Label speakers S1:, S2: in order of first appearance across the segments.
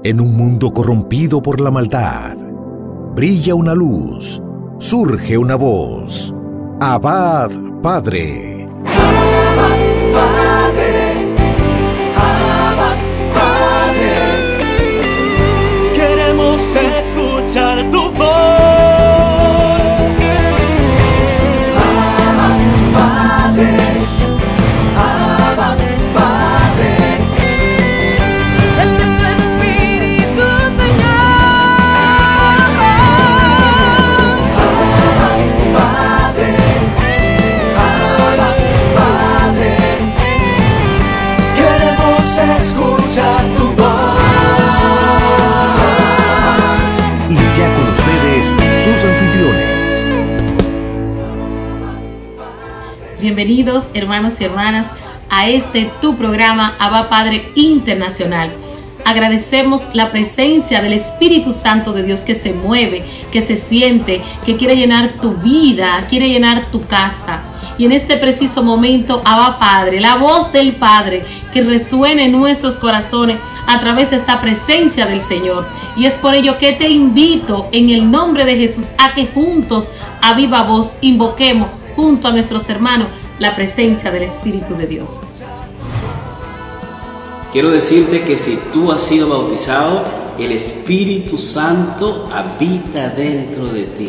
S1: En un mundo corrompido por la maldad, brilla una luz, surge una voz. Abba, Padre.
S2: Abba, Padre. Abba, Padre. Queremos escuchar tu voz. Abba, Padre. Abba, Padre.
S3: Dame tu espíritu, Señor.
S2: Abba, Padre. Abba, Padre. Queremos escuchar tu voz.
S1: Y ya con ustedes, sus anfitriones.
S4: Bienvenidos, hermanos y hermanas, a tu programa Abba Padre Internacional. Agradecemos la presencia del Espíritu Santo de Dios que se mueve, que se siente, que quiere llenar tu vida, quiere llenar tu casa. Y en este preciso momento, Abba Padre, la voz del Padre que resuene en nuestros corazones a través de esta presencia del Señor. Y es por ello que te invito en el nombre de Jesús a que juntos, a viva voz, invoquemos junto a nuestros hermanos la presencia del Espíritu de Dios.
S5: Quiero decirte que si tú has sido bautizado, el Espíritu Santo habita dentro de ti.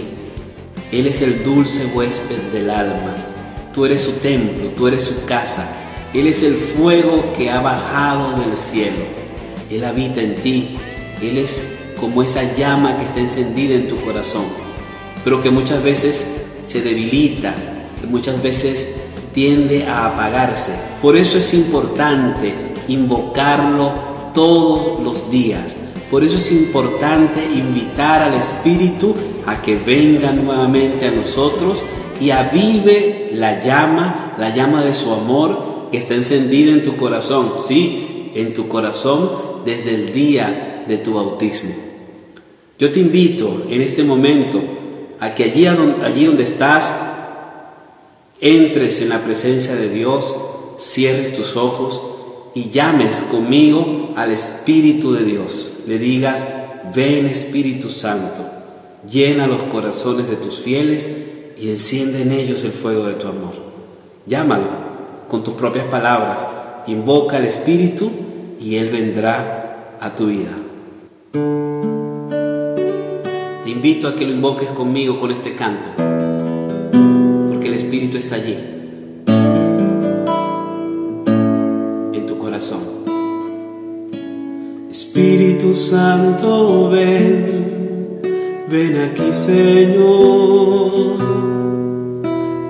S5: Él es el dulce huésped del alma. Tú eres su templo, tú eres su casa. Él es el fuego que ha bajado del cielo. Él habita en ti. Él es como esa llama que está encendida en tu corazón, pero que muchas veces se debilita, que muchas veces tiende a apagarse. Por eso es importante invocarlo todos los días. Por eso es importante invitar al Espíritu a que venga nuevamente a nosotros y avive la llama de su amor que está encendida en tu corazón. Sí, en tu corazón desde el día de tu bautismo. Yo te invito en este momento a que allí donde estás, entres en la presencia de Dios, cierres tus ojos y llames conmigo al Espíritu de Dios. Le digas: ven Espíritu Santo, llena los corazones de tus fieles y enciende en ellos el fuego de tu amor. Llámalo con tus propias palabras, invoca al Espíritu y Él vendrá a tu vida. Te invito a que lo invoques conmigo con este canto, porque el Espíritu está allí, en tu corazón.
S2: Espíritu Santo, ven, ven aquí, Señor.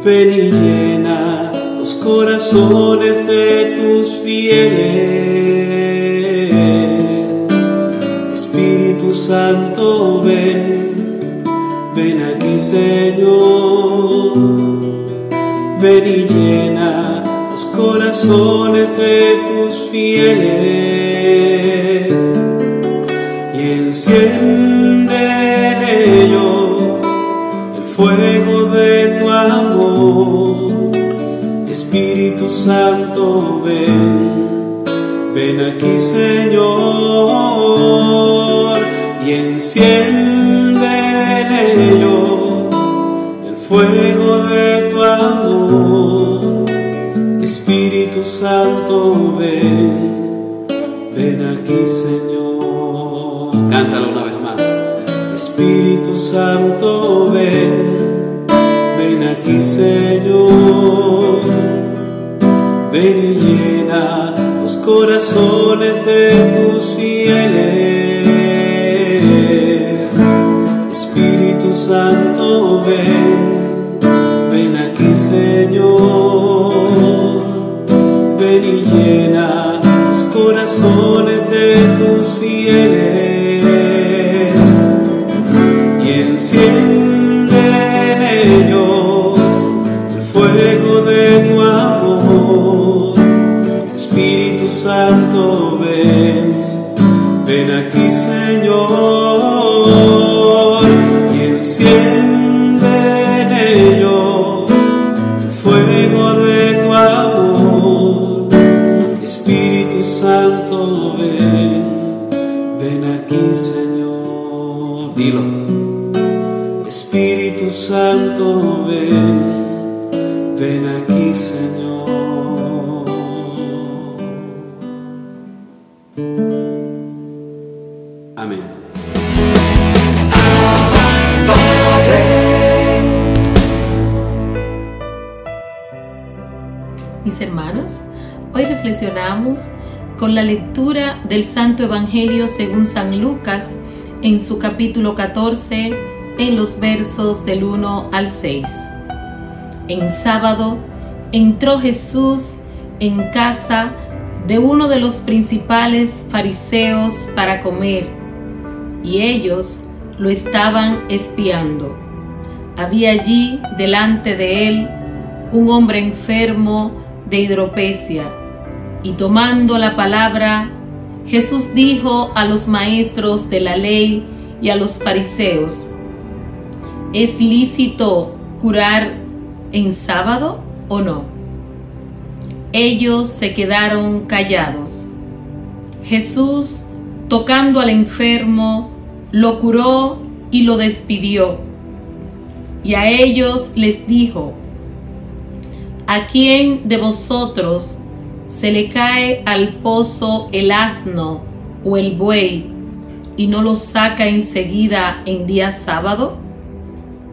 S2: Ven y llena los corazones de tus fieles. Espíritu Santo, ven, ven aquí, Señor. Ven y llena los corazones de tus fieles y enciende en ellos el fuego de tu amor. Espíritu Santo, ven, ven aquí, Señor, y enciende en ellos el fuego de tu amor. Espíritu Santo, ven, ven aquí, Señor.
S5: Cántalo una vez más.
S2: Espíritu Santo, ven, ven aquí, Señor. Ven y llena los corazones de tus fieles. Espíritu Santo, ven, ven aquí, Señor. Ven y llena los corazones de tus fieles y enciende en ellos el fuego de tu amor. Espíritu Santo, ven, ven aquí, Señor, y enciende en ellos el fuego de tu amor. Espíritu Santo, ven, ven aquí. aquí, Señor. Dilo. Espíritu Santo, ven aquí, Señor. Amén.
S4: Mis hermanos, hoy reflexionamos con la lectura del Santo Evangelio según San Lucas en su capítulo 14, en los versos del 1 al 6. En sábado entró Jesús en casa de uno de los principales fariseos para comer, y ellos lo estaban espiando. Había allí delante de él un hombre enfermo de hidropesia, y tomando la palabra, Jesús dijo a los maestros de la ley y a los fariseos: ¿es lícito curar en sábado o no? Ellos se quedaron callados. Jesús, tocando al enfermo, lo curó y lo despidió. Y a ellos les dijo: ¿a quién de vosotros se le cae al pozo el asno o el buey y no lo saca enseguida en día sábado?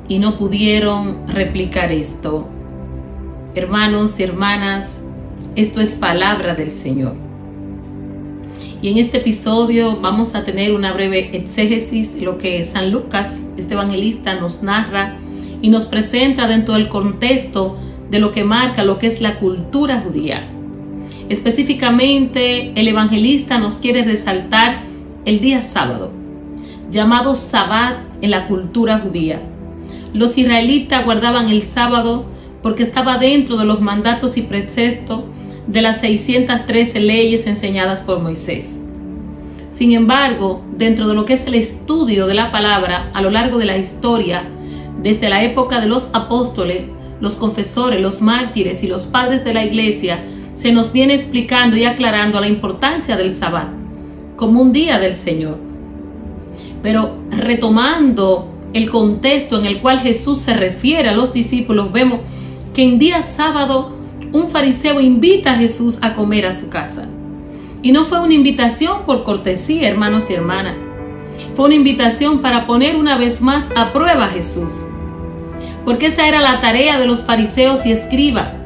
S4: Y no pudieron replicar esto. Hermanos y hermanas, esto es palabra del Señor. Y en este episodio vamos a tener una breve exégesis de lo que San Lucas, este evangelista, nos narra y nos presenta dentro del contexto de lo que marca lo que es la cultura judía. Específicamente, el evangelista nos quiere resaltar el día sábado, llamado Sabbat en la cultura judía. Los israelitas guardaban el sábado porque estaba dentro de los mandatos y preceptos de las 613 leyes enseñadas por Moisés. Sin embargo, dentro de lo que es el estudio de la palabra a lo largo de la historia, desde la época de los apóstoles, los confesores, los mártires y los padres de la iglesia, se nos viene explicando y aclarando la importancia del Sabbat como un día del Señor. Pero retomando el contexto en el cual Jesús se refiere a los discípulos, vemos que en día sábado un fariseo invita a Jesús a comer a su casa. Y no fue una invitación por cortesía, hermanos y hermanas. Fue una invitación para poner una vez más a prueba a Jesús. Porque esa era la tarea de los fariseos y escribas.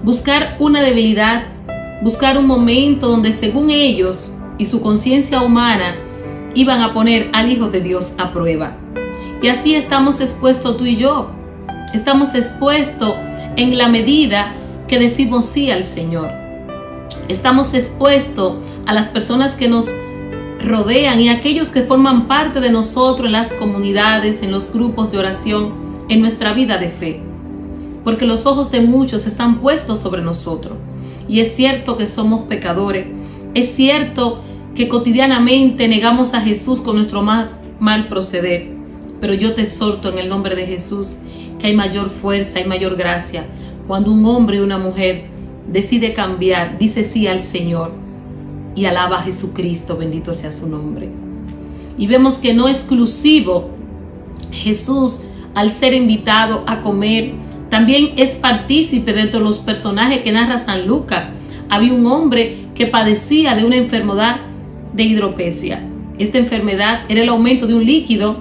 S4: Buscar una debilidad, buscar un momento donde según ellos y su conciencia humana iban a poner al Hijo de Dios a prueba. Y así estamos expuestos tú y yo. Estamos expuestos en la medida que decimos sí al Señor. Estamos expuestos a las personas que nos rodean y a aquellos que forman parte de nosotros en las comunidades, en los grupos de oración, en nuestra vida de fe. Porque los ojos de muchos están puestos sobre nosotros. Y es cierto que somos pecadores. Es cierto que cotidianamente negamos a Jesús con nuestro mal proceder. Pero yo te exhorto en el nombre de Jesús que hay mayor fuerza, hay mayor gracia cuando un hombre y una mujer decide cambiar, dice sí al Señor y alaba a Jesucristo, bendito sea su nombre. Y vemos que no exclusivo Jesús, al ser invitado a comer, también es partícipe dentro de los personajes que narra San Lucas. Había un hombre que padecía de una enfermedad de hidropesia. Esta enfermedad era el aumento de un líquido,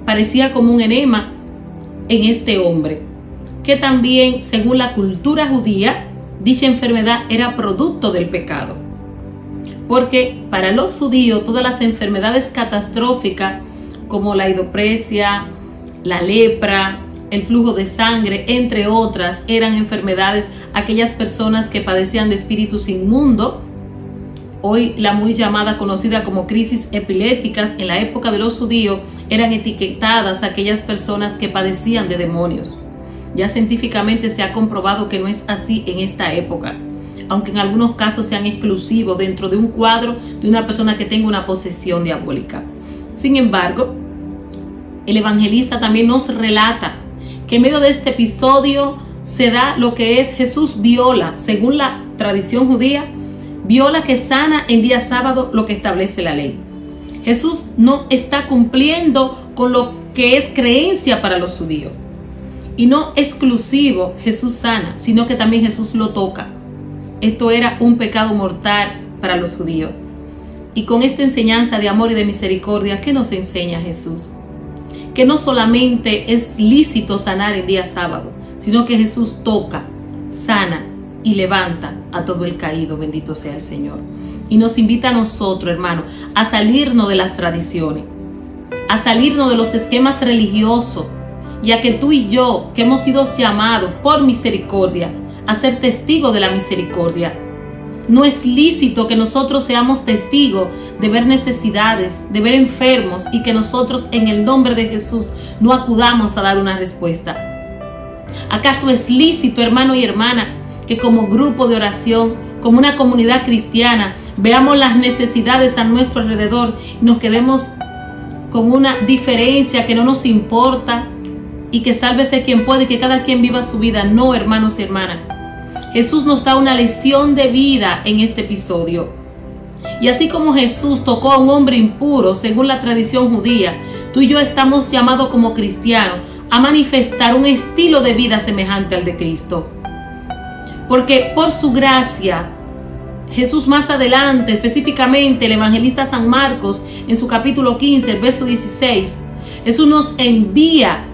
S4: parecía como un enema en este hombre, que también, según la cultura judía, dicha enfermedad era producto del pecado. Porque para los judíos todas las enfermedades catastróficas como la hidropesia, la lepra, el flujo de sangre, entre otras, eran enfermedades aquellas personas que padecían de espíritus inmundos. Hoy la muy llamada, conocida como crisis epilépticas, en la época de los judíos eran etiquetadas aquellas personas que padecían de demonios. Ya científicamente se ha comprobado que no es así en esta época, aunque en algunos casos sean exclusivos dentro de un cuadro de una persona que tenga una posesión diabólica. Sin embargo, el evangelista también nos relata que en medio de este episodio se da lo que es Jesús viola, según la tradición judía, viola que sana en día sábado lo que establece la ley. Jesús no está cumpliendo con lo que es creencia para los judíos. Y no exclusivo Jesús sana, sino que también Jesús lo toca. Esto era un pecado mortal para los judíos. Y con esta enseñanza de amor y de misericordia, ¿qué nos enseña Jesús? Que no solamente es lícito sanar en día sábado, sino que Jesús toca, sana y levanta a todo el caído, bendito sea el Señor. Y nos invita a nosotros, hermanos, a salirnos de las tradiciones, a salirnos de los esquemas religiosos, y a que tú y yo, que hemos sido llamados por misericordia a ser testigos de la misericordia. No es lícito que nosotros seamos testigos de ver necesidades, de ver enfermos, y que nosotros en el nombre de Jesús no acudamos a dar una respuesta. ¿Acaso es lícito, hermano y hermana, que como grupo de oración, como una comunidad cristiana, veamos las necesidades a nuestro alrededor y nos quedemos con una diferencia que no nos importa y que sálvese quien puede y que cada quien viva su vida? No, hermanos y hermanas. Jesús nos da una lección de vida en este episodio. Y así como Jesús tocó a un hombre impuro según la tradición judía, tú y yo estamos llamados como cristianos a manifestar un estilo de vida semejante al de Cristo. Porque por su gracia, Jesús más adelante, específicamente el evangelista San Marcos, en su capítulo 15, el verso 16, Jesús nos envía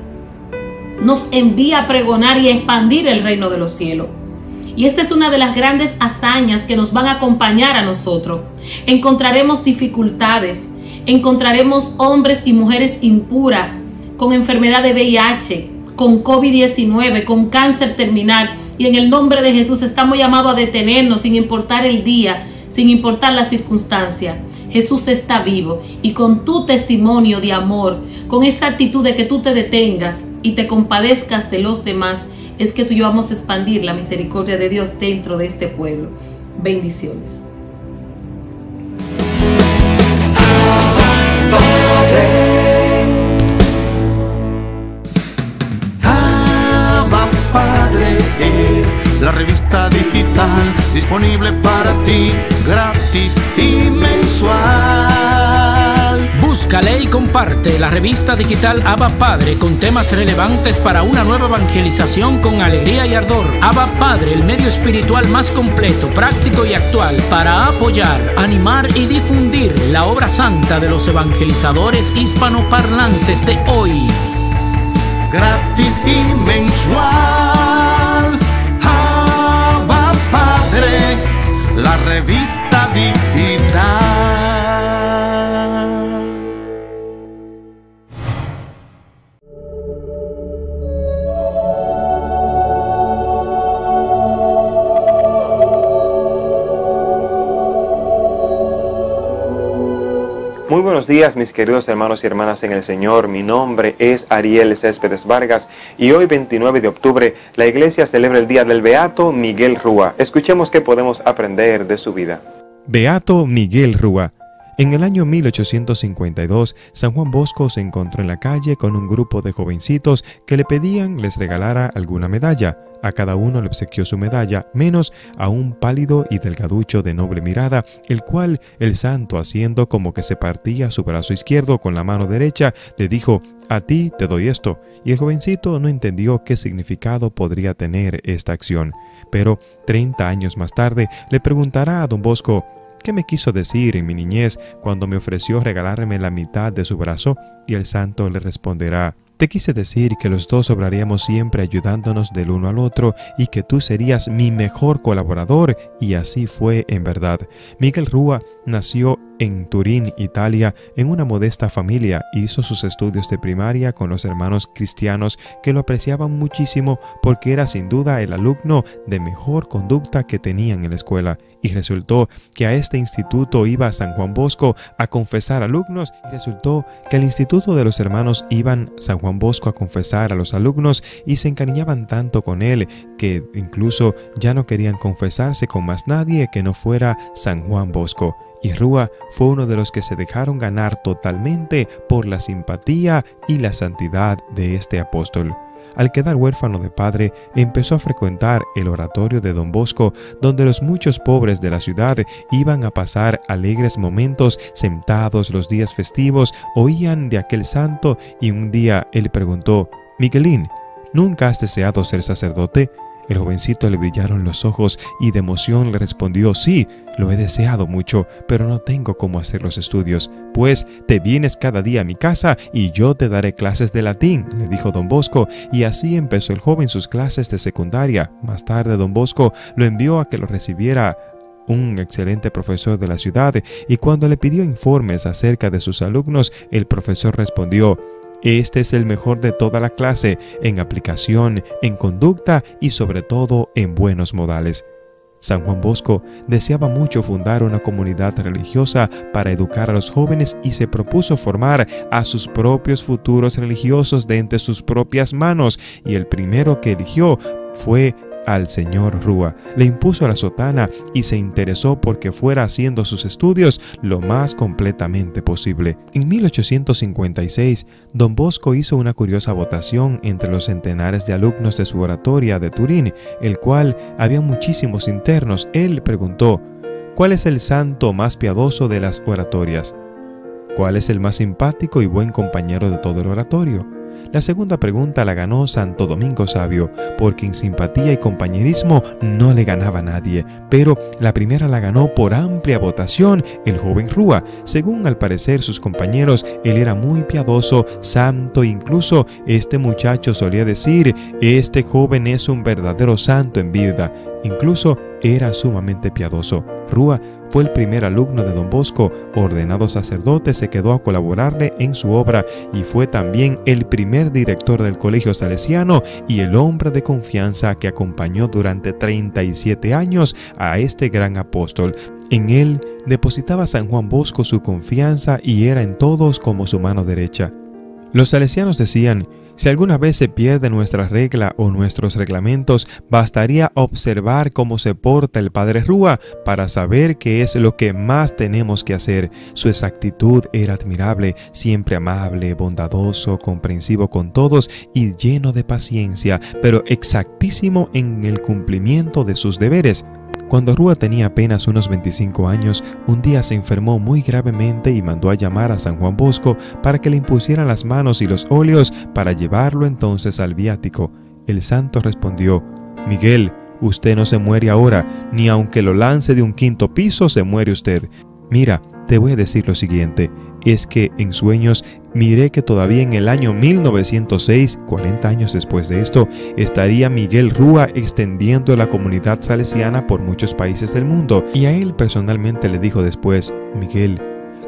S4: a pregonar y a expandir el reino de los cielos. Y esta es una de las grandes hazañas que nos van a acompañar a nosotros. Encontraremos dificultades, encontraremos hombres y mujeres impuras, con enfermedad de VIH, con COVID-19, con cáncer terminal. Y en el nombre de Jesús estamos llamados a detenernos sin importar el día, sin importar la circunstancia. Jesús está vivo, y con tu testimonio de amor, con esa actitud de que tú te detengas y te compadezcas de los demás, es que tú y yo vamos a expandir la misericordia de Dios dentro de este pueblo. Bendiciones.
S6: Abba Padre es la revista digital disponible para ti, gratis y mensual.
S7: Búscale y comparte la revista digital Abba Padre con temas relevantes para una nueva evangelización con alegría y ardor. Abba Padre, el medio espiritual más completo, práctico y actual para apoyar, animar y difundir la obra santa de los evangelizadores hispanoparlantes de hoy.
S6: Gratis y mensual. Abba Padre, la revista digital.
S8: Muy buenos días, mis queridos hermanos y hermanas en el Señor. Mi nombre es Ariel Céspedes Vargas y hoy, 29 de octubre, la Iglesia celebra el día del Beato Miguel Rúa. Escuchemos qué podemos aprender de su vida.
S9: Beato Miguel Rúa. En el año 1852, San Juan Bosco se encontró en la calle con un grupo de jovencitos que le pedían les regalara alguna medalla. A cada uno le obsequió su medalla, menos a un pálido y delgaducho de noble mirada, el cual el santo, haciendo como que se partía su brazo izquierdo con la mano derecha, le dijo: «A ti te doy esto». Y el jovencito no entendió qué significado podría tener esta acción. Pero 30 años más tarde le preguntará a don Bosco: «¿Qué me quiso decir en mi niñez cuando me ofreció regalarme la mitad de su brazo?». Y el santo le responderá: «Te quise decir que los dos obraríamos siempre ayudándonos del uno al otro y que tú serías mi mejor colaborador», y así fue en verdad. Miguel Rúa nació en Turín, Italia, en una modesta familia. Hizo sus estudios de primaria con los hermanos cristianos que lo apreciaban muchísimo porque era sin duda el alumno de mejor conducta que tenían en la escuela. Y resultó que a este instituto iba San Juan Bosco a confesar alumnos. Y resultó que al instituto de los hermanos iban San Juan Bosco a confesar a los alumnos y se encariñaban tanto con él que incluso ya no querían confesarse con más nadie que no fuera San Juan Bosco. Y Rúa fue uno de los que se dejaron ganar totalmente por la simpatía y la santidad de este apóstol. Al quedar huérfano de padre, empezó a frecuentar el oratorio de Don Bosco, donde los muchos pobres de la ciudad iban a pasar alegres momentos sentados los días festivos, oían de aquel santo y un día él preguntó: «Miguelín, ¿nunca has deseado ser sacerdote?». El jovencito le brillaron los ojos y de emoción le respondió: «Sí, lo he deseado mucho, pero no tengo cómo hacer los estudios». «Pues te vienes cada día a mi casa y yo te daré clases de latín», le dijo Don Bosco, y así empezó el joven sus clases de secundaria. Más tarde Don Bosco lo envió a que lo recibiera un excelente profesor de la ciudad, y cuando le pidió informes acerca de sus alumnos, el profesor respondió: «Este es el mejor de toda la clase en aplicación, en conducta y sobre todo en buenos modales». San Juan Bosco deseaba mucho fundar una comunidad religiosa para educar a los jóvenes y se propuso formar a sus propios futuros religiosos de entre sus propias manos, y el primero que eligió fue al señor Rúa. Le impuso la sotana y se interesó porque fuera haciendo sus estudios lo más completamente posible. En 1856, Don Bosco hizo una curiosa votación entre los centenares de alumnos de su oratoria de Turín, el cual había muchísimos internos. Él preguntó: «¿Cuál es el santo más piadoso de las oratorias? ¿Cuál es el más simpático y buen compañero de todo el oratorio?». La segunda pregunta la ganó Santo Domingo Sabio, porque en simpatía y compañerismo no le ganaba nadie, pero la primera la ganó por amplia votación el joven Rúa. Según al parecer sus compañeros, él era muy piadoso, santo, incluso este muchacho solía decir: «Este joven es un verdadero santo en vida». Incluso era sumamente piadoso. Rúa fue el primer alumno de Don Bosco. Ordenado sacerdote, se quedó a colaborarle en su obra y fue también el primer director del colegio salesiano y el hombre de confianza que acompañó durante 37 años a este gran apóstol. En él depositaba San Juan Bosco su confianza y era en todos como su mano derecha. Los salesianos decían: «Si alguna vez se pierde nuestra regla o nuestros reglamentos, bastaría observar cómo se porta el padre Rúa para saber qué es lo que más tenemos que hacer». Su exactitud era admirable, siempre amable, bondadoso, comprensivo con todos y lleno de paciencia, pero exactísimo en el cumplimiento de sus deberes. Cuando Rúa tenía apenas unos 25 años, un día se enfermó muy gravemente y mandó a llamar a San Juan Bosco para que le impusieran las manos y los óleos para llevarlo entonces al viático. El santo respondió: «Miguel, usted no se muere ahora, ni aunque lo lance de un 5º piso se muere usted. Mira, te voy a decir lo siguiente, es que en sueños miré que todavía en el año 1906, 40 años después de esto, estaría Miguel Rúa extendiendo la comunidad salesiana por muchos países del mundo». Y a él personalmente le dijo después: «Miguel,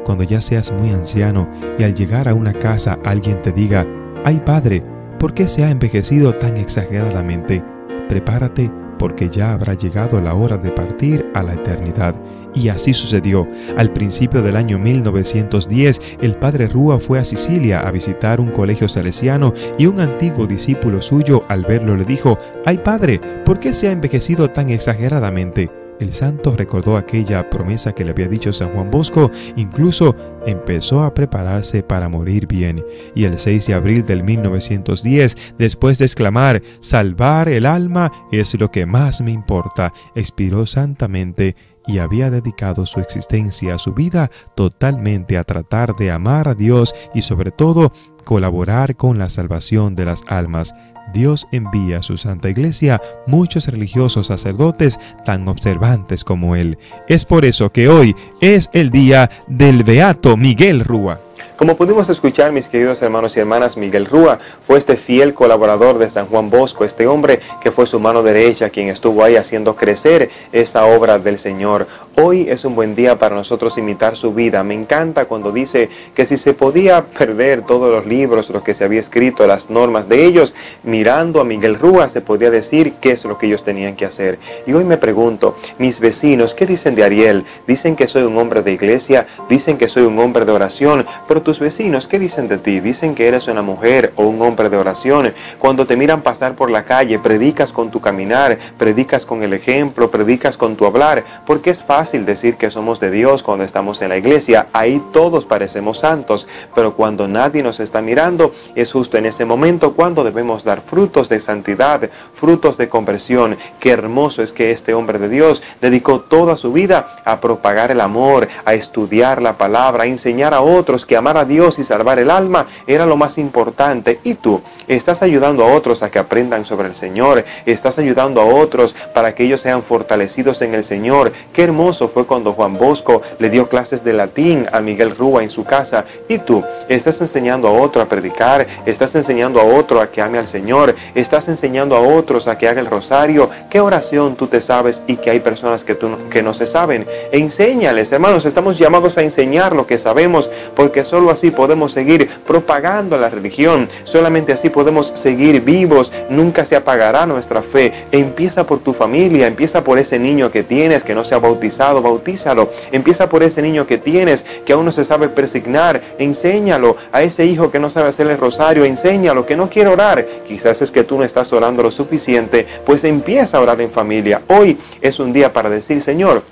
S9: cuando ya seas muy anciano y al llegar a una casa alguien te diga: «Ay padre, ¿por qué se ha envejecido tan exageradamente?», prepárate, porque ya habrá llegado la hora de partir a la eternidad». Y así sucedió. Al principio del año 1910, el padre Rúa fue a Sicilia a visitar un colegio salesiano y un antiguo discípulo suyo, al verlo, le dijo: «Ay padre, ¿por qué se ha envejecido tan exageradamente?». El santo recordó aquella promesa que le había dicho San Juan Bosco, incluso empezó a prepararse para morir bien. Y el 6 de abril del 1910, después de exclamar: «Salvar el alma es lo que más me importa», expiró santamente y había dedicado su existencia, su vida, totalmente a tratar de amar a Dios y sobre todo colaborar con la salvación de las almas. Dios envía a su Santa Iglesia muchos religiosos sacerdotes tan observantes como él. Es por eso que hoy es el día del Beato Miguel Rúa.
S8: Como pudimos escuchar, mis queridos hermanos y hermanas, Miguel Rúa fue este fiel colaborador de San Juan Bosco, este hombre que fue su mano derecha, quien estuvo ahí haciendo crecer esa obra del Señor. Hoy es un buen día para nosotros imitar su vida. Me encanta cuando dice que si se podía perder todos los libros, lo que se había escrito, las normas de ellos, mirando a Miguel Rúa se podía decir qué es lo que ellos tenían que hacer. Y hoy me pregunto, mis vecinos, ¿qué dicen de Ariel? Dicen que soy un hombre de iglesia, dicen que soy un hombre de oración, pero tus vecinos, ¿qué dicen de ti? Dicen que eres una mujer o un hombre de oración. Cuando te miran pasar por la calle, predicas con tu caminar, predicas con el ejemplo, predicas con tu hablar, porque es fácil fácil decir que somos de Dios cuando estamos en la iglesia. Ahí todos parecemos santos, pero cuando nadie nos está mirando, es justo en ese momento cuando debemos dar frutos de santidad, frutos de conversión. Qué hermoso es que este hombre de Dios dedicó toda su vida a propagar el amor, a estudiar la palabra, a enseñar a otros que amar a Dios y salvar el alma era lo más importante. Y tú estás ayudando a otros a que aprendan sobre el Señor, estás ayudando a otros para que ellos sean fortalecidos en el Señor. Qué hermoso fue cuando Juan Bosco le dio clases de latín a Miguel Rúa en su casa. Y tú estás enseñando a otro a predicar, estás enseñando a otro a que ame al Señor, estás enseñando a otros a que haga el rosario. ¿Qué oración tú te sabes y que hay personas que no se saben? Enséñales, hermanos, estamos llamados a enseñar lo que sabemos, porque solo así podemos seguir propagando la religión, solamente así podemos seguir vivos, nunca se apagará nuestra fe. Empieza por tu familia, empieza por ese niño que tienes que no se ha bautizado, bautízalo. Empieza por ese niño que tienes que aún no se sabe persignar, enséñalo. A ese hijo que no sabe hacer el rosario, enséñalo. Que no quiere orar, quizás es que tú no estás orando lo suficiente, pues empieza a orar en familia. Hoy es un día para decir: Señor,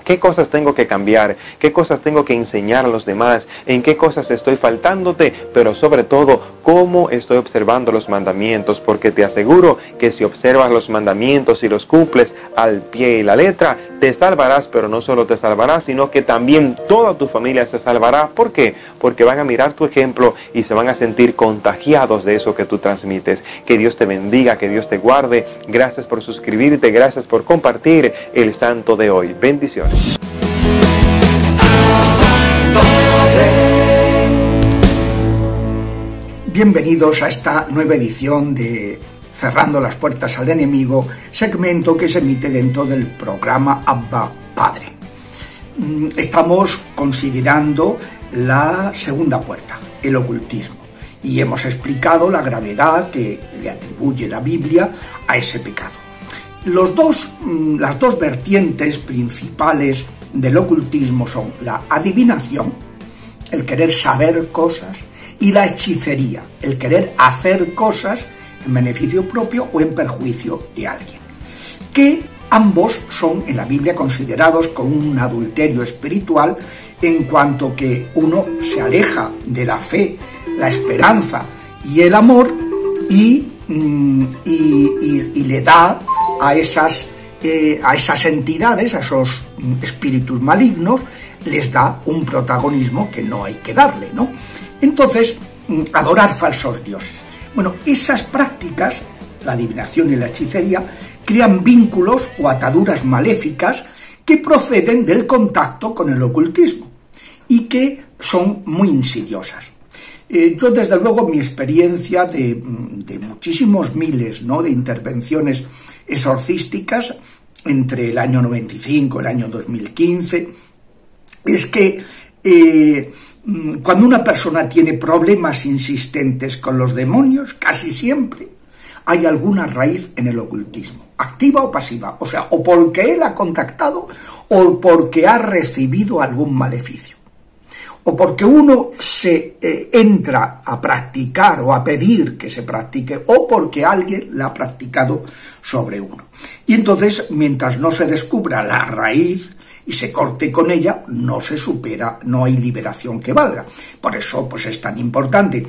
S8: ¿qué cosas tengo que cambiar? ¿Qué cosas tengo que enseñar a los demás? ¿En qué cosas estoy faltándote? Pero sobre todo, ¿cómo estoy observando los mandamientos? Porque te aseguro que si observas los mandamientos y los cumples al pie y la letra, te salvarás, pero no solo te salvarás, sino que también toda tu familia se salvará. ¿Por qué? Porque van a mirar tu ejemplo y se van a sentir contagiados de eso que tú transmites. Que Dios te bendiga, que Dios te guarde. Gracias por suscribirte, gracias por compartir el santo de hoy. Bendiciones.
S10: Bienvenidos a esta nueva edición de Cerrando las Puertas al Enemigo, segmento que se emite dentro del programa Abba Padre. Estamos considerando la segunda puerta, el ocultismo, y hemos explicado la gravedad que le atribuye la Biblia a ese pecado. Las dos vertientes principales del ocultismo son la adivinación, el querer saber cosas, y la hechicería, el querer hacer cosas en beneficio propio o en perjuicio de alguien, que ambos son en la Biblia considerados como un adulterio espiritual, en cuanto que uno se aleja de la fe, la esperanza y el amor y le da a esas entidades, a esos espíritus malignos, les da un protagonismo que no hay que darle, ¿no? Entonces, adorar falsos dioses. Bueno, esas prácticas, la adivinación y la hechicería, crean vínculos o ataduras maléficas que proceden del contacto con el ocultismo y que son muy insidiosas. Yo, desde luego, mi experiencia de muchísimos miles, ¿no?, de intervenciones exorcísticas entre el año 95 y el año 2015, es que cuando una persona tiene problemas insistentes con los demonios, casi siempre hay alguna raíz en el ocultismo, activa o pasiva, o sea, o porque él ha contactado o porque ha recibido algún maleficio, o porque uno se entra a practicar o a pedir que se practique, o porque alguien la ha practicado sobre uno. Y entonces, mientras no se descubra la raíz y se corte con ella, no se supera, no hay liberación que valga. Por eso, pues, es tan importante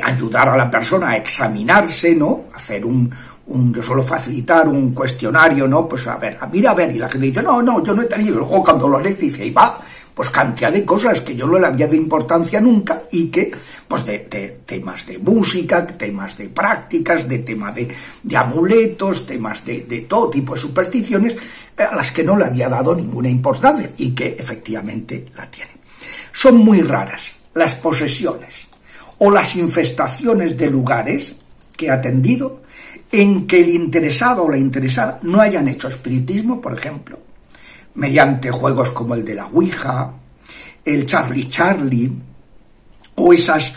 S10: ayudar a la persona a examinarse, ¿no? Hacer yo suelo facilitar un cuestionario, ¿no? Pues a ver, y la gente dice, no, yo no he tenido. Y luego cuando lo lees dice, ahí va, pues cantidad de cosas que yo no le había dado importancia nunca, y que, pues, de temas de música, temas de prácticas, de temas de amuletos, temas de todo tipo de supersticiones, a las que no le había dado ninguna importancia y que efectivamente la tiene. Son muy raras las posesiones o las infestaciones de lugares que he atendido en que el interesado o la interesada no hayan hecho espiritismo, por ejemplo, mediante juegos como el de la Ouija, el Charlie, o esas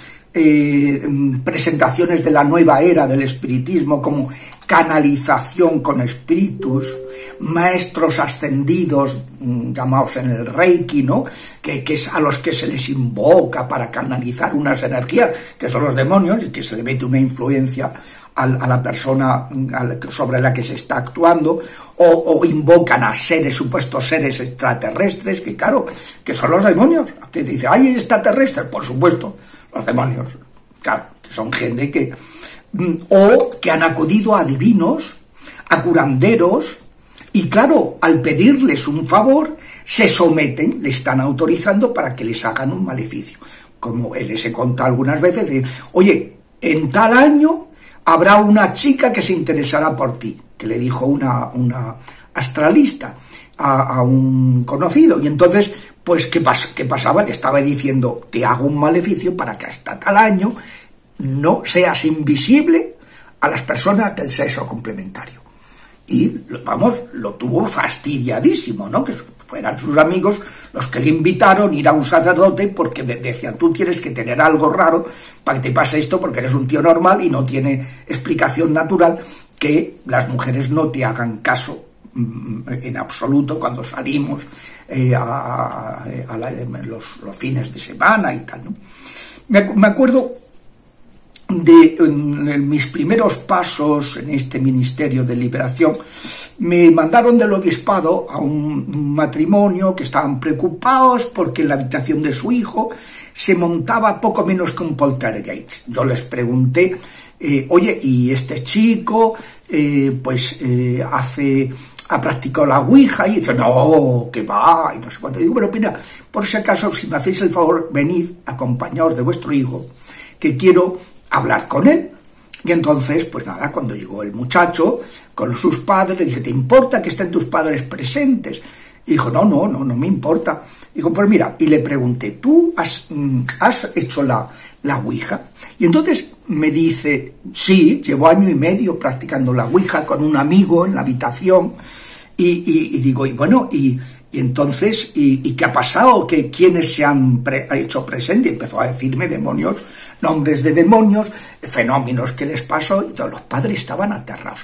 S10: presentaciones de la nueva era del espiritismo como canalización con espíritus, maestros ascendidos llamados en el Reiki, ¿no? que es a los que se les invoca para canalizar unas energías que son los demonios, y que se le mete una influencia a la persona sobre la que se está actuando, o invocan a supuestos seres extraterrestres, que claro, que son los demonios, que dice, ¿hay extraterrestres? Por supuesto, los demonios, claro, que son gente que... o que han acudido a divinos, a curanderos, y claro, al pedirles un favor, se someten, le están autorizando para que les hagan un maleficio. Como él se contó algunas veces, de, oye, en tal año habrá una chica que se interesará por ti, que le dijo una astralista a un conocido, y entonces, pues, ¿qué pasaba? Le estaba diciendo, te hago un maleficio para que hasta tal año no seas invisible a las personas del sexo complementario. Y, vamos, lo tuvo fastidiadísimo, ¿no? Que fueran sus amigos los que le invitaron a ir a un sacerdote porque decían, tú tienes que tener algo raro para que te pase esto porque eres un tío normal y no tiene explicación natural que las mujeres no te hagan caso en absoluto cuando salimos los fines de semana y tal, ¿no? Me acuerdo de mis primeros pasos en este ministerio de liberación. Me mandaron del obispado a un matrimonio que estaban preocupados porque en la habitación de su hijo se montaba poco menos que un poltergeist. Yo les pregunté, oye, ¿y este chico ha practicado la ouija? Y dice, no, que va, y no sé cuánto. Digo, pero mira, por si acaso, si me hacéis el favor, venid, acompañaos de vuestro hijo, que quiero hablar con él. Y entonces, pues nada, cuando llegó el muchacho con sus padres, le dije, ¿te importa que estén tus padres presentes? Y dijo, no me importa. Digo, pues mira, y le pregunté, ¿tú has hecho la ouija? Y entonces me dice, sí, llevo 1 año y medio practicando la ouija con un amigo en la habitación. Y digo, y bueno, y entonces, ¿y qué ha pasado? ¿Quiénes se han hecho presente? Y empezó a decirme demonios, nombres de demonios, fenómenos que les pasó, y todos los padres estaban aterrados.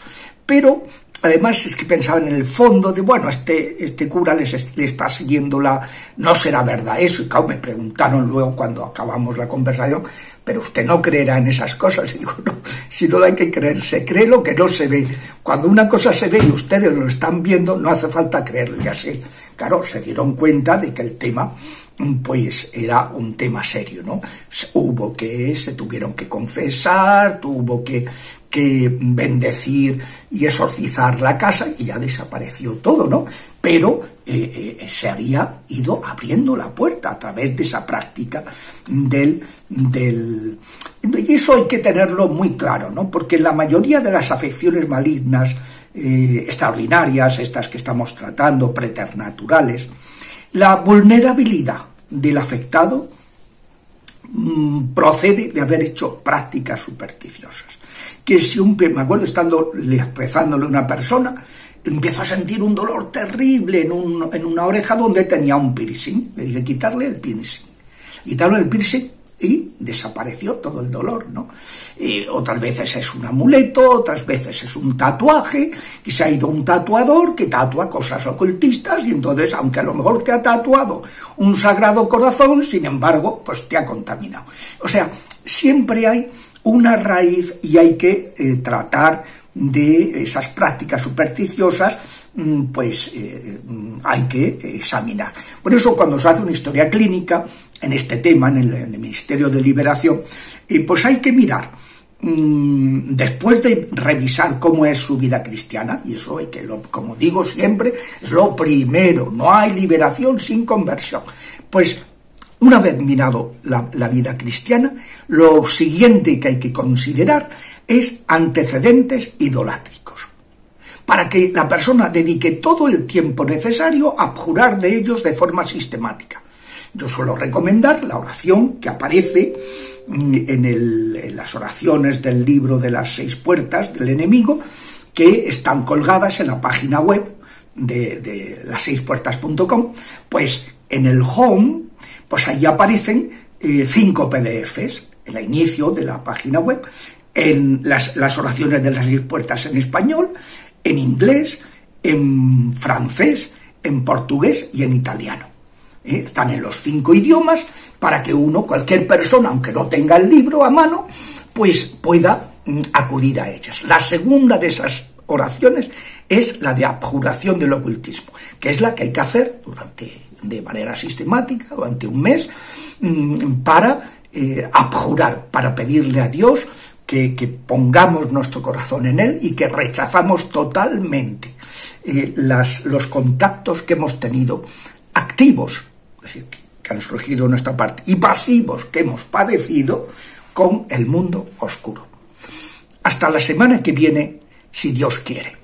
S10: Pero además es que pensaban en el fondo de, bueno, este cura le está siguiendo no será verdad eso. Y claro, me preguntaron luego cuando acabamos la conversación, pero usted no creerá en esas cosas. Y digo, no, si no hay que creer, se cree lo que no se ve. Cuando una cosa se ve y ustedes lo están viendo, no hace falta creerlo. Y así, claro, se dieron cuenta de que el tema, pues, era un tema serio, ¿no? Se tuvieron que confesar, tuvo que bendecir y exorcizar la casa, y ya desapareció todo, ¿no? Pero se había ido abriendo la puerta a través de esa práctica y eso hay que tenerlo muy claro, ¿no? Porque la mayoría de las afecciones malignas extraordinarias, estas que estamos tratando, preternaturales, la vulnerabilidad del afectado procede de haber hecho prácticas supersticiosas. Que me acuerdo estando rezándole a una persona, empezó a sentir un dolor terrible en una oreja donde tenía un piercing. Le dije, quitarle el piercing. Quitaron el piercing y desapareció todo el dolor, ¿no? Otras veces es un amuleto, otras veces es un tatuaje, que se ha ido un tatuador que tatúa cosas ocultistas, y entonces, aunque a lo mejor te ha tatuado un sagrado corazón, sin embargo, pues te ha contaminado. O sea, siempre hay una raíz y hay que tratar de esas prácticas supersticiosas, pues hay que examinar. Por eso, cuando se hace una historia clínica en este tema, en el Ministerio de Liberación, pues hay que mirar, después de revisar cómo es su vida cristiana, y eso hay que, como digo siempre, es lo primero, no hay liberación sin conversión. Pues una vez mirado la vida cristiana, lo siguiente que hay que considerar es antecedentes idolátricos, para que la persona dedique todo el tiempo necesario a abjurar de ellos de forma sistemática. Yo suelo recomendar la oración que aparece en las oraciones del libro de las 6 puertas del enemigo, que están colgadas en la página web de las6puertas.com, pues en el home, pues ahí aparecen 5 PDFs en el inicio de la página web, en las oraciones de las 6 puertas en español, en inglés, en francés, en portugués y en italiano. Están en los 5 idiomas para que cualquier persona, aunque no tenga el libro a mano, pues pueda acudir a ellas. La segunda de esas oraciones es la de abjuración del ocultismo, que es la que hay que hacer de manera sistemática durante un mes para abjurar, para pedirle a Dios que pongamos nuestro corazón en Él y que rechazamos totalmente los contactos que hemos tenido activos, es decir, que han surgido en nuestra parte, y pasivos que hemos padecido con el mundo oscuro. Hasta la semana que viene, si Dios quiere.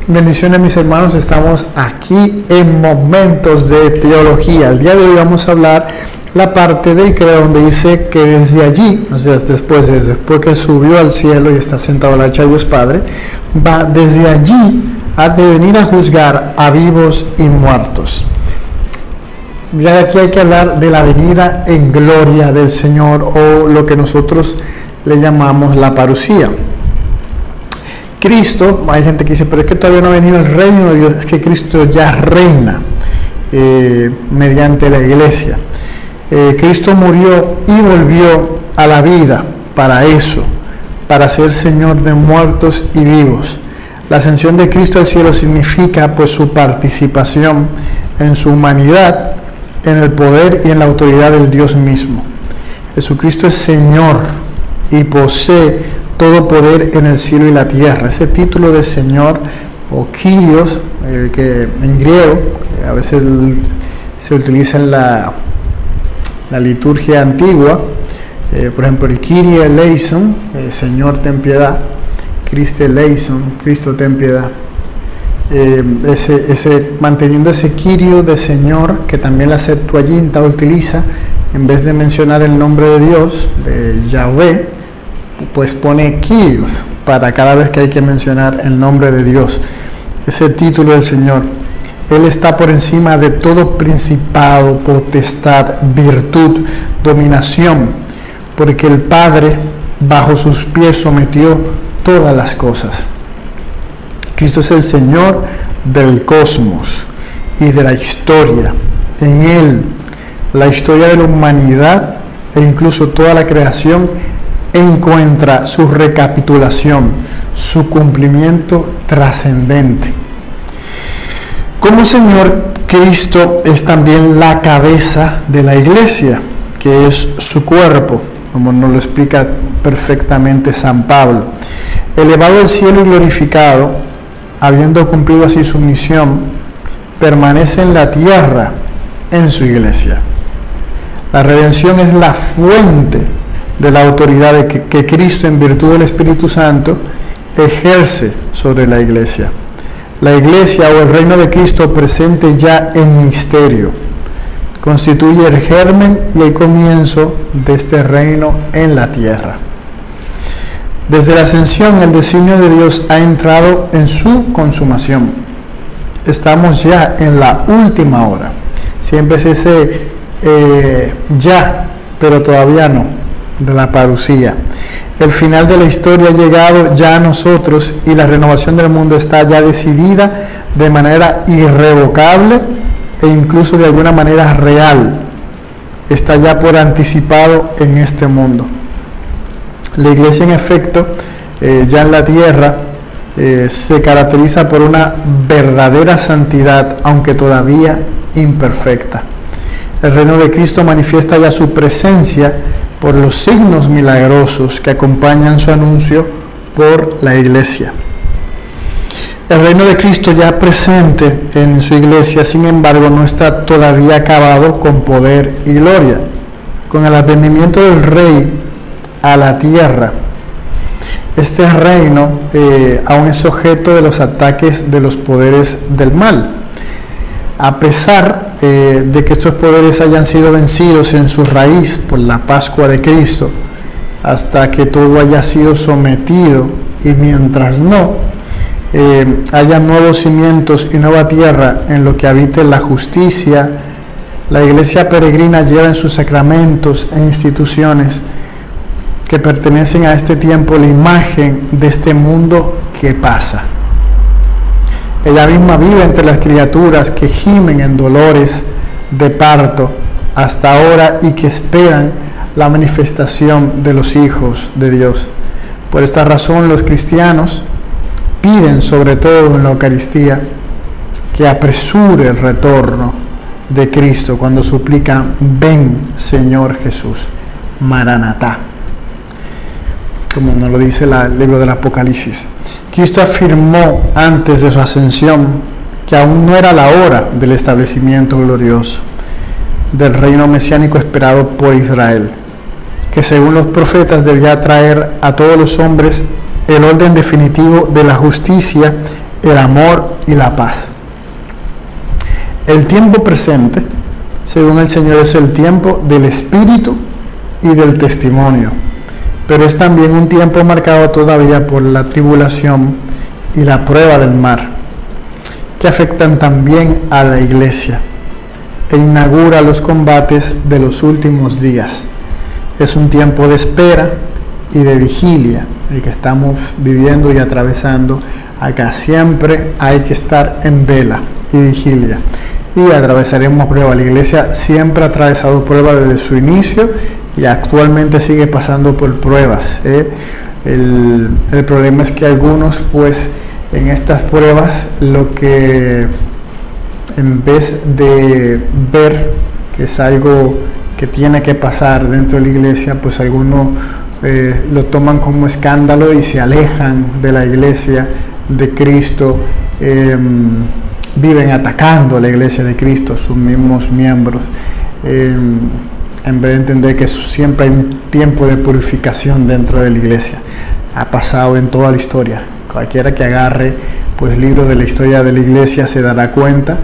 S11: Bendiciones, mis hermanos, estamos aquí en Momentos de Teología. El día de hoy vamos a hablar la parte del credo donde dice que desde allí, o sea, después que subió al cielo y está sentado a la derecha de Dios Padre, va desde allí a de venir a juzgar a vivos y muertos. Ya aquí hay que hablar de la venida en gloria del Señor, o lo que nosotros le llamamos la parusía. Cristo, hay gente que dice, pero es que todavía no ha venido el reino de Dios. Es que Cristo ya reina mediante la iglesia. Cristo murió y volvió a la vida para eso, para ser Señor de muertos y vivos. La ascensión de Cristo al cielo significa pues su participación en su humanidad, en el poder y en la autoridad del Dios mismo. Jesucristo es Señor y posee todo poder en el cielo y la tierra. Ese título de Señor, o Kyrios, que en griego a veces se utiliza en la liturgia antigua, por ejemplo el Kyrie eleison, Señor ten piedad, Christe eleison, Cristo ten piedad. Manteniendo ese Kyrio de Señor, que también la Septuaginta utiliza, en vez de mencionar el nombre de Dios, de Yahvé, pues pone Kyrios para cada vez que hay que mencionar el nombre de Dios, ese título del Señor. Él está por encima de todo principado, potestad, virtud, dominación, porque el Padre bajo sus pies sometió todas las cosas. Cristo es el Señor del cosmos y de la historia. En Él, la historia de la humanidad e incluso toda la creación encuentra su recapitulación, su cumplimiento trascendente. Como Señor, Cristo es también la cabeza de la iglesia, que es su cuerpo, como nos lo explica perfectamente San Pablo. Elevado al cielo y glorificado, habiendo cumplido así su misión, permanece en la tierra en su iglesia. La redención es la fuente de la autoridad que Cristo, en virtud del Espíritu Santo, ejerce sobre la iglesia. La iglesia, o el reino de Cristo presente ya en misterio, constituye el germen y el comienzo de este reino en la tierra. Desde la ascensión, el designio de Dios ha entrado en su consumación. Estamos ya en la última hora. Siempre es ese ya, pero todavía no, de la parusía. El final de la historia ha llegado ya a nosotros y la renovación del mundo está ya decidida de manera irrevocable e incluso de alguna manera real. Está ya por anticipado en este mundo. La iglesia, en efecto, ya en la tierra se caracteriza por una verdadera santidad, aunque todavía imperfecta. El reino de Cristo manifiesta ya su presencia por los signos milagrosos que acompañan su anuncio por la iglesia. El reino de Cristo ya presente en su iglesia, sin embargo, no está todavía acabado con poder y gloria. Con el advenimiento del Rey a la tierra, este reino aún es objeto de los ataques de los poderes del mal. A pesar de que estos poderes hayan sido vencidos en su raíz por la Pascua de Cristo, hasta que todo haya sido sometido, y mientras no haya nuevos cimientos y nueva tierra en lo que habite la justicia, la iglesia peregrina lleva en sus sacramentos e instituciones que pertenecen a este tiempo la imagen de este mundo que pasa. Ella misma vive entre las criaturas que gimen en dolores de parto hasta ahora y que esperan la manifestación de los hijos de Dios. Por esta razón los cristianos piden, sobre todo en la Eucaristía, que apresure el retorno de Cristo cuando suplican: ven, Señor Jesús, Maranatá, como nos lo dice el libro del Apocalipsis. Cristo afirmó antes de su ascensión que aún no era la hora del establecimiento glorioso del reino mesiánico esperado por Israel, que según los profetas debía traer a todos los hombres el orden definitivo de la justicia, el amor y la paz. El tiempo presente, según el Señor, es el tiempo del Espíritu y del testimonio, pero es también un tiempo marcado todavía por la tribulación y la prueba del mar, que afectan también a la Iglesia, e inaugura los combates de los últimos días. Es un tiempo de espera y de vigilia el que estamos viviendo y atravesando acá. Siempre hay que estar en vela y vigilia, y atravesaremos pruebas. La Iglesia siempre ha atravesado pruebas desde su inicio y actualmente sigue pasando por pruebas. El problema es que algunos, pues, en estas pruebas, lo que en vez de ver que es algo que tiene que pasar dentro de la Iglesia, pues algunos lo toman como escándalo y se alejan de la Iglesia de Cristo, viven atacando a la Iglesia de Cristo, sus mismos miembros, en vez de entender que siempre hay un tiempo de purificación dentro de la Iglesia. Ha pasado en toda la historia. Cualquiera que agarre, pues, libros de la historia de la Iglesia se dará cuenta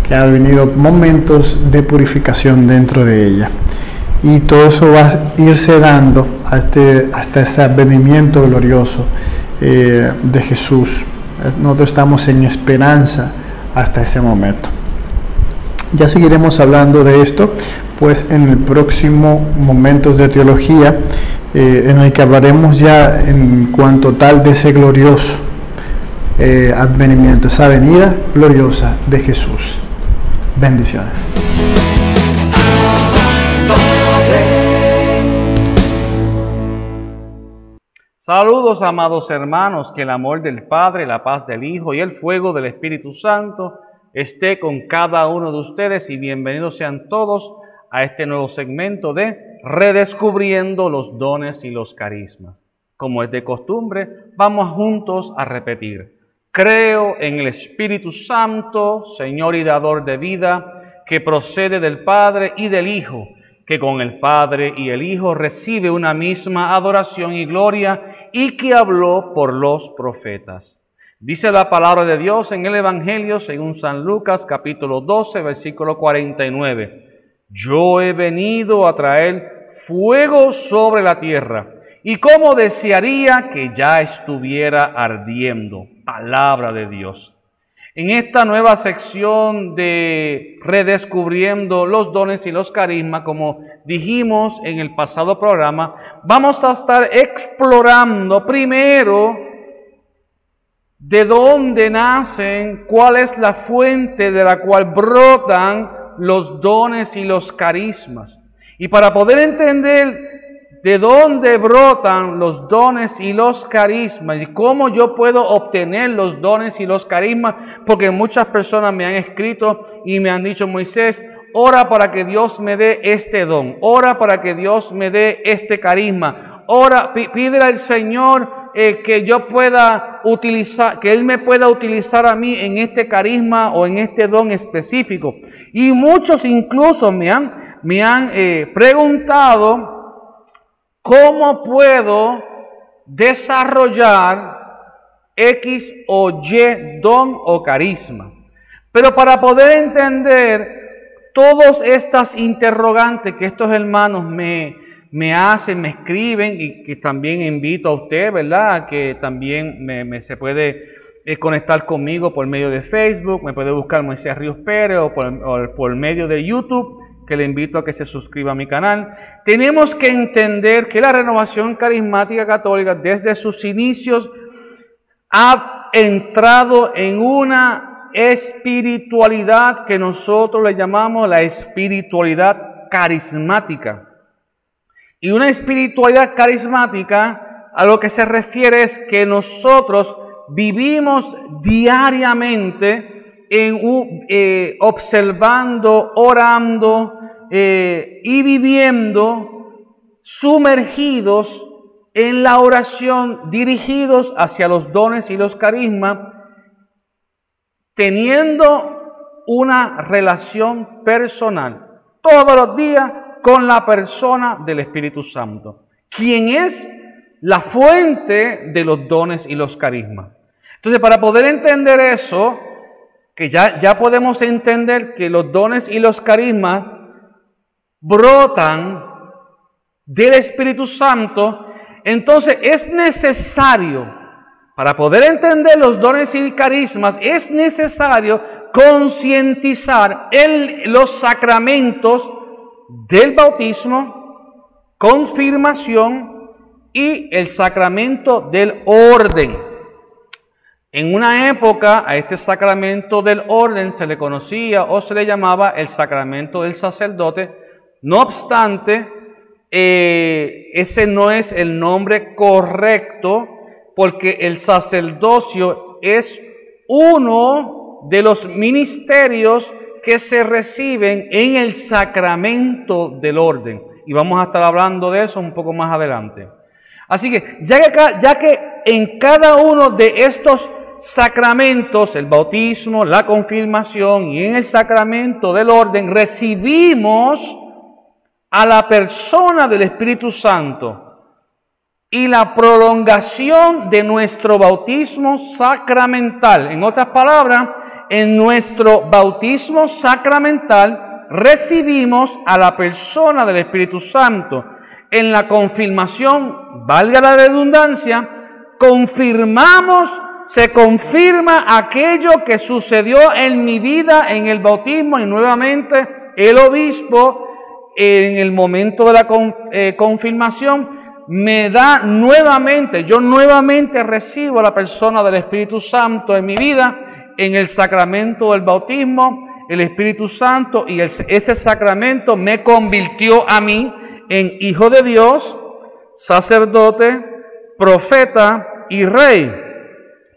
S11: que ha venido momentos de purificación dentro de ella, y todo eso va a irse dando hasta ese advenimiento glorioso de Jesús. Nosotros estamos en esperanza hasta ese momento. Ya seguiremos hablando de esto, pues, en el próximo Momentos de Teología, en el que hablaremos ya en cuanto tal de ese glorioso advenimiento, esa venida gloriosa de Jesús. Bendiciones.
S12: Saludos, amados hermanos, que el amor del Padre, la paz del Hijo y el fuego del Espíritu Santo esté con cada uno de ustedes, y bienvenidos sean todos a este nuevo segmento de Redescubriendo los dones y los carismas. Como es de costumbre, vamos juntos a repetir: creo en el Espíritu Santo, Señor y dador de vida, que procede del Padre y del Hijo, que con el Padre y el Hijo recibe una misma adoración y gloria, y que habló por los profetas. Dice la palabra de Dios en el Evangelio según San Lucas, capítulo 12, versículo 49. Yo he venido a traer fuego sobre la tierra, y cómo desearía que ya estuviera ardiendo. Palabra de Dios. En esta nueva sección de Redescubriendo los dones y los carismas, como dijimos en el pasado programa, vamos a estar explorando primero de dónde nacen, cuál es la fuente de la cual brotan los dones y los carismas. Y para poder entender de dónde brotan los dones y los carismas y cómo yo puedo obtener los dones y los carismas, porque muchas personas me han escrito y me han dicho: Moisés, ora para que Dios me dé este don, ora para que Dios me dé este carisma, ora, pídele al Señor que yo pueda utilizar, que Él me pueda utilizar a mí en este carisma o en este don específico. Y muchos incluso me han preguntado: ¿cómo puedo desarrollar X o Y don o carisma? Pero para poder entender todas estas interrogantes que estos hermanos me hacen, me escriben, y que también invito a usted, ¿verdad?, que también se puede conectar conmigo por medio de Facebook, me puede buscar Moisés Ríos Pérez, o por medio de YouTube, que le invito a que se suscriba a mi canal. Tenemos que entender que la Renovación Carismática Católica desde sus inicios ha entrado en una espiritualidad que nosotros le llamamos la espiritualidad carismática. Y una espiritualidad carismática a lo que se refiere es que nosotros vivimos diariamente observando, orando y viviendo sumergidos en la oración, dirigidos hacia los dones y los carismas, teniendo una relación personal todos los días con la persona del Espíritu Santo, quien es la fuente de los dones y los carismas. Entonces, para poder entender eso, que ya podemos entender que los dones y los carismas brotan del Espíritu Santo, entonces es necesario, para poder entender los dones y carismas, es necesario concientizar los sacramentos del bautismo, confirmación y el sacramento del orden. En una época a este sacramento del orden se le conocía o se le llamaba el sacramento del sacerdote. No obstante, ese no es el nombre correcto, porque el sacerdocio es uno de los ministerios que se reciben en el sacramento del orden. Y vamos a estar hablando de eso un poco más adelante. Así que, ya que en cada uno de estos sacramentos, el bautismo, la confirmación y en el sacramento del orden, recibimos a la persona del Espíritu Santo y la prolongación de nuestro bautismo sacramental. En otras palabras, en nuestro bautismo sacramental recibimos a la persona del Espíritu Santo. En la confirmación, valga la redundancia, se confirma aquello que sucedió en mi vida en el bautismo, y nuevamente el obispo en el momento de la confirmación me da nuevamente, yo nuevamente recibo a la persona del Espíritu Santo en mi vida. En el sacramento del bautismo, el Espíritu Santo y ese sacramento me convirtió a mí en hijo de Dios, sacerdote, profeta y rey.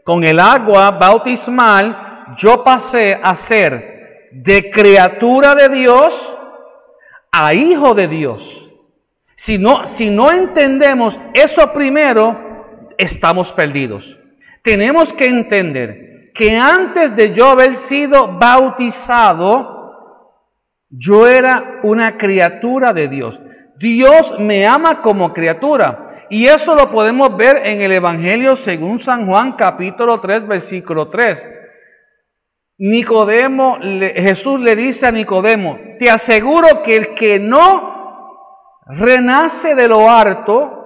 S12: Con el agua bautismal yo pasé a ser de criatura de Dios a hijo de Dios. Si no entendemos eso primero, estamos perdidos. Tenemos que entender que antes de yo haber sido bautizado, yo era una criatura de Dios. Dios me ama como criatura. Y eso lo podemos ver en el Evangelio según San Juan, capítulo 3, versículo 3. Jesús le dice a Nicodemo: te aseguro que el que no renace de lo alto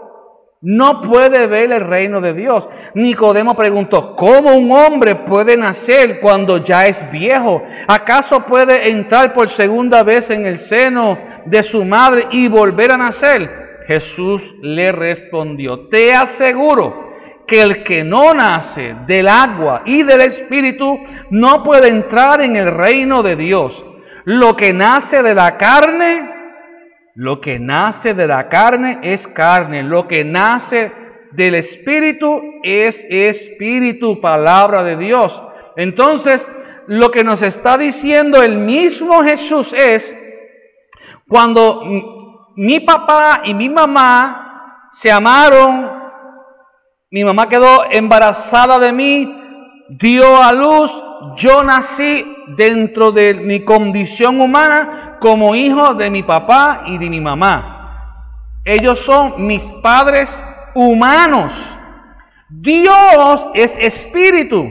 S12: no puede ver el reino de Dios. Nicodemo preguntó: ¿cómo un hombre puede nacer cuando ya es viejo? ¿Acaso puede entrar por segunda vez en el seno de su madre y volver a nacer? Jesús le respondió: te aseguro que el que no nace del agua y del Espíritu no puede entrar en el reino de Dios. Lo que nace de la carne es carne. Lo que nace del Espíritu es Espíritu, palabra de Dios. Entonces, lo que nos está diciendo el mismo Jesús es: cuando mi papá y mi mamá se amaron, mi mamá quedó embarazada de mí, dio a luz, yo nací dentro de mi condición humana como hijo de mi papá y de mi mamá. Ellos son mis padres humanos. Dios es espíritu.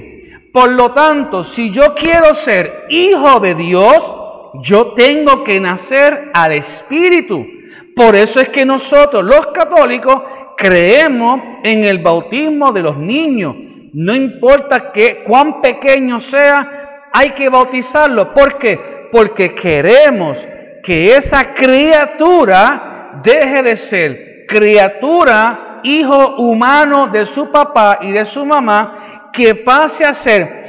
S12: Por lo tanto, si yo quiero ser hijo de Dios, yo tengo que nacer al Espíritu. Por eso es que nosotros, los católicos, creemos en el bautismo de los niños. No importa cuán pequeño sea, hay que bautizarlo. ¿Por qué? Porque queremos que esa criatura deje de ser criatura, hijo humano de su papá y de su mamá, que pase a ser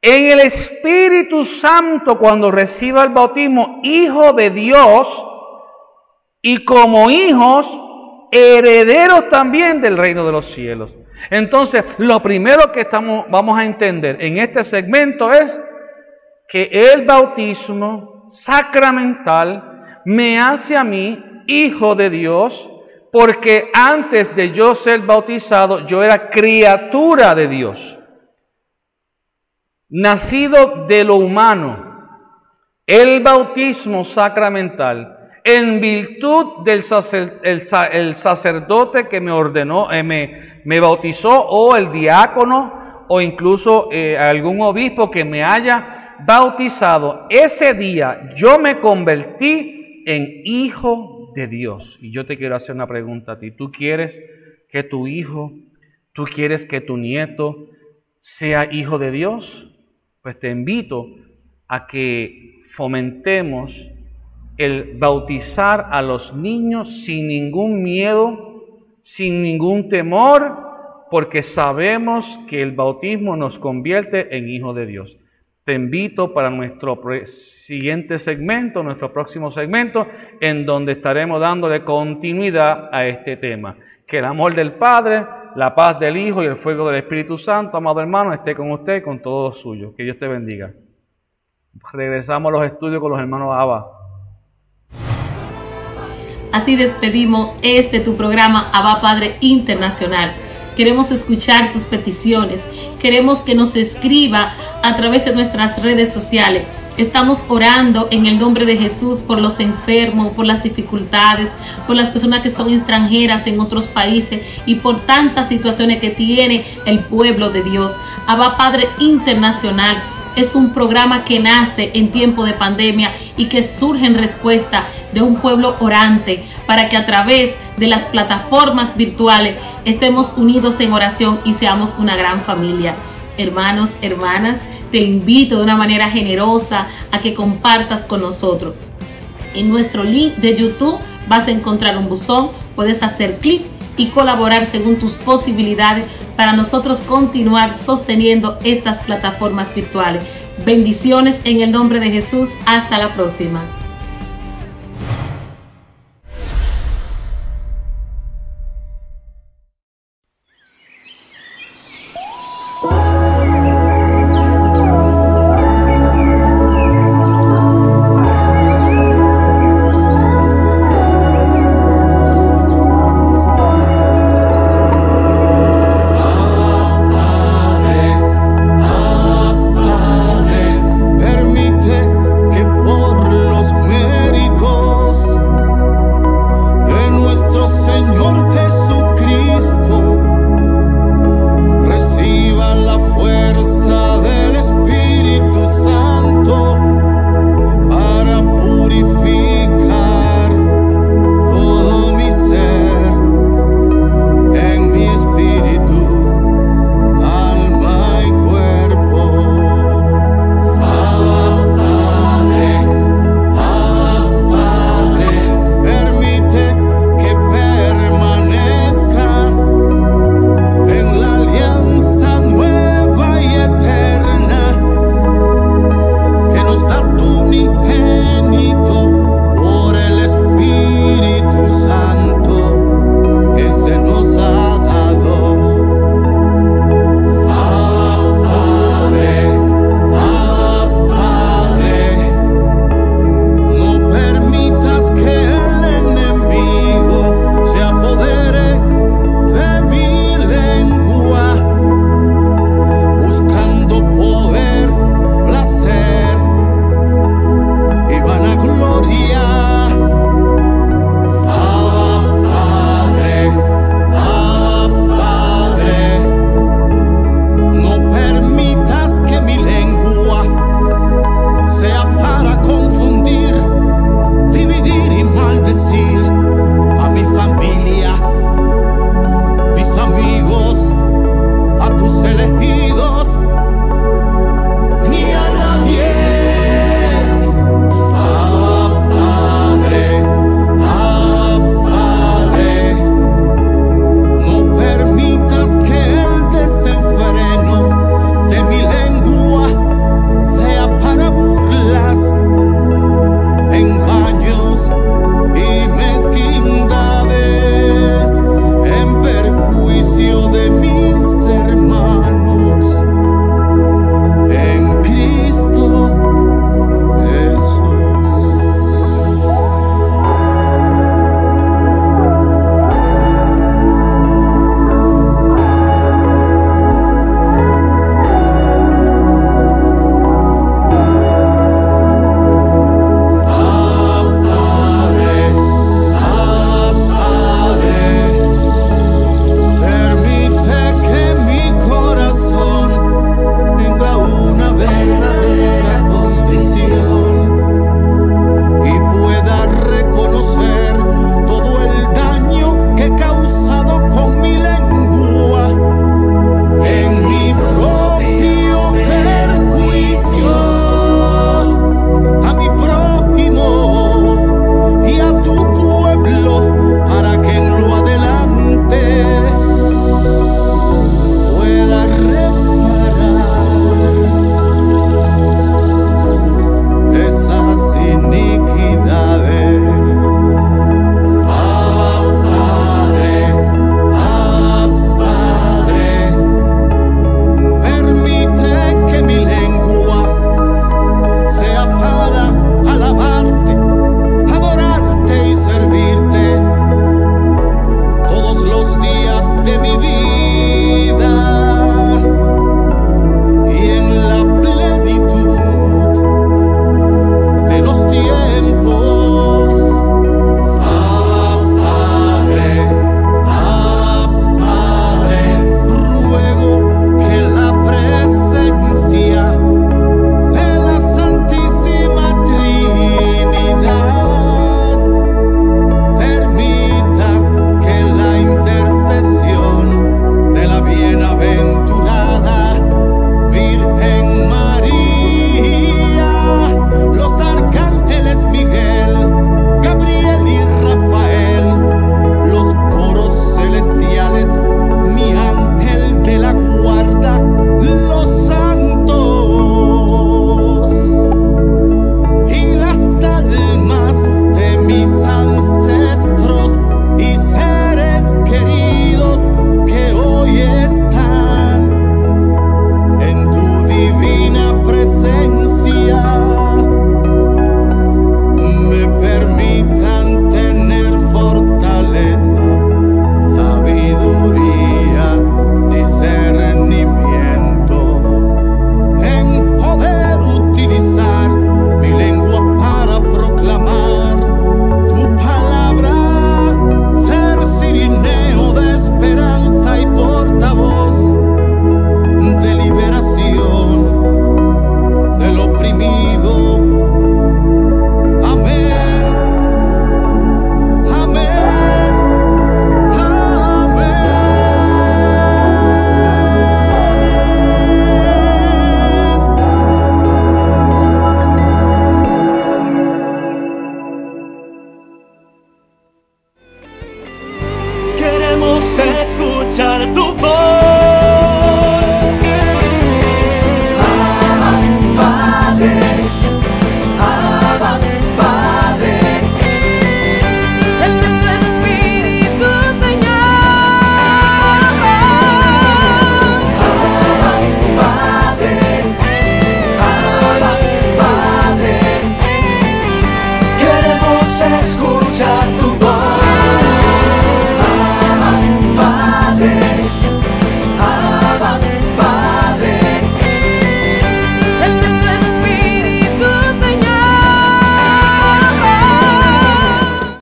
S12: en el Espíritu Santo cuando reciba el bautismo, hijo de Dios, y como hijos, herederos también del reino de los cielos. Entonces, lo primero que vamos a entender en este segmento es que el bautismo sacramental me hace a mí hijo de Dios, porque antes de yo ser bautizado, yo era criatura de Dios, nacido de lo humano. El bautismo sacramental, en virtud del sacerdote que me ordenó, me bautizó, o el diácono, o incluso algún obispo que me haya bautizado, ese día yo me convertí en hijo de Dios. Y yo te quiero hacer una pregunta a ti. ¿Tú quieres que tu hijo, tú quieres que tu nieto sea hijo de Dios? Pues te invito a que fomentemos el bautizar a los niños sin ningún miedo, sin ningún temor, porque sabemos que el bautismo nos convierte en hijos de Dios. Te invito para nuestro siguiente segmento, nuestro próximo segmento, en donde estaremos dándole continuidad a este tema. Que el amor del Padre, la paz del Hijo y el fuego del Espíritu Santo, amado hermano, esté con usted y con todos los suyos. Que Dios te bendiga. Regresamos a los estudios con los hermanos Abba.
S4: Así despedimos tu programa Abba Padre Internacional. Queremos escuchar tus peticiones. Queremos que nos escriba a través de nuestras redes sociales. Estamos orando en el nombre de Jesús por los enfermos, por las dificultades, por las personas que son extranjeras en otros países y por tantas situaciones que tiene el pueblo de Dios. Abba Padre Internacional es un programa que nace en tiempo de pandemia y que surge en respuesta de un pueblo orante para que a través de las plataformas virtuales estemos unidos en oración y seamos una gran familia. Hermanos, hermanas, te invito de una manera generosa a que compartas con nosotros. En nuestro link de YouTube vas a encontrar un buzón, puedes hacer clic y colaborar según tus posibilidades para nosotros continuar sosteniendo estas plataformas virtuales. Bendiciones en el nombre de Jesús. Hasta la próxima.